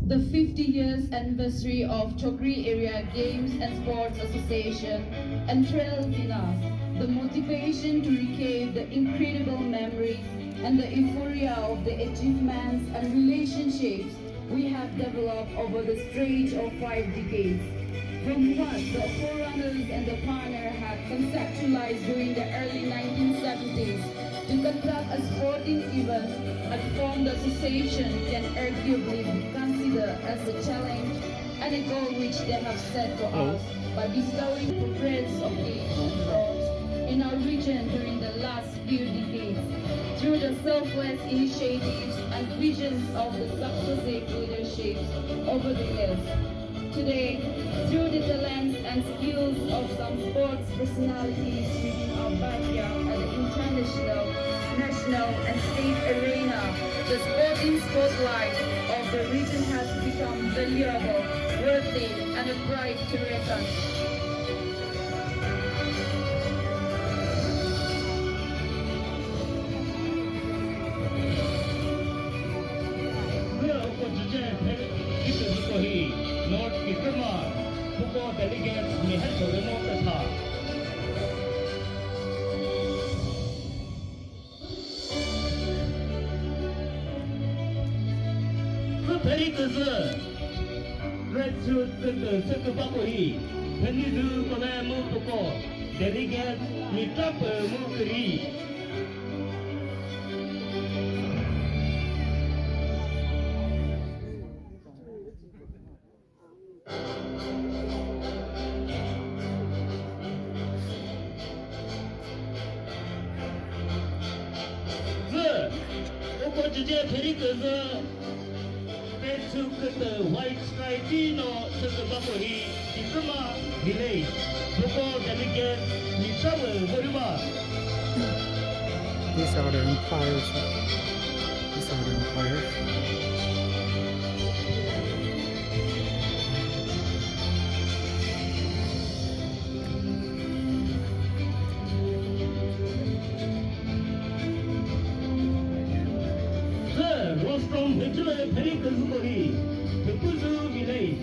The 50 years anniversary of Chokri Area Games and Sports Association enthralls in us the motivation to recreate the incredible memories and the euphoria of the achievements and relationships we have developed over the stretch of 5 decades. From what the forerunners and the pioneer had conceptualized during the early 1970s to conduct a sporting event and form the association can arguably be considered as a challenge and a goal which they have set for us by bestowing progress of games and sports in our region during the last few decades through the Southwest initiatives and visions of the successive leaderships over the years. Today, through the talents and skills of some sports personalities within our backyard at the international, national and state arena, the sporting spotlight of the region has become valuable, worthy and a pride to reckon. 直接ペリクズベツクトホワイトスカイティのスクバコリイスマリレイここデリゲニサムボルバ These are the empires. These are the empires. From Victoria Pericazuri, the Kuzu Village,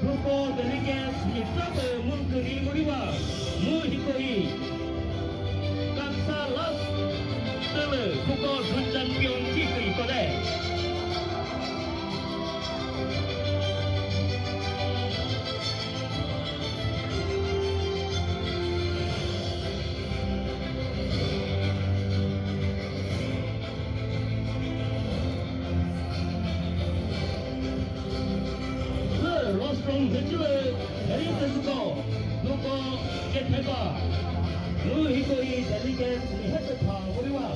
Ruko delegates Mitapa Mukuri Muriwa, Muhikoi, Kansa Las, Tele, Kuko Sunjan Pion Kikri Kode. From Victoria Pericazuro, Ruko Keteba, Muhikoi delegates Mitapa Muriwa.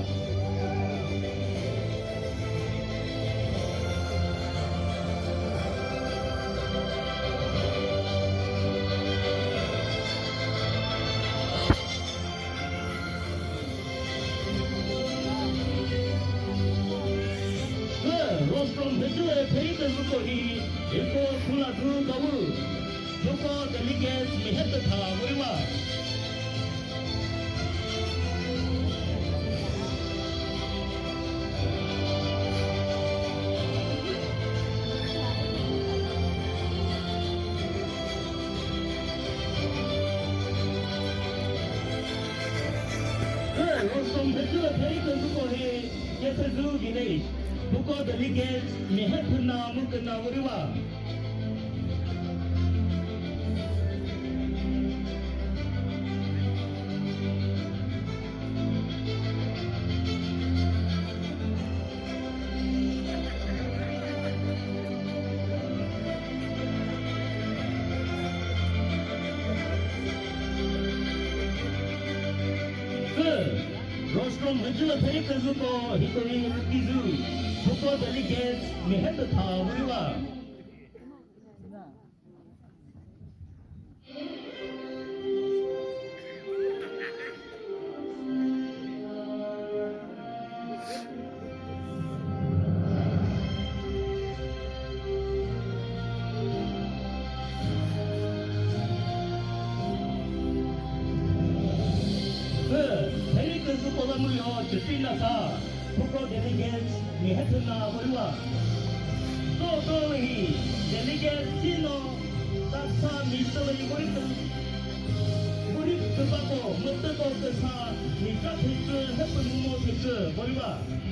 From Victoria Pericazuro, Ilko Kulatu Kawu, Ruko delegates Mitapa Muriwa. Major American buko he Yethazu Village buko delegates Mehatuna Mukana Wariwa. Rostrom Major American buko Hitori Kizu buko delegates Mehatuna Wariwa. Justinasa, Buko delegates Mehatuna Wariwa. So he delegates Chino, Tatsa Mr. Wariwa. Murid Kebako, Mutako Kesa, Mika Picture, Happen Mo Picture, Wariwa.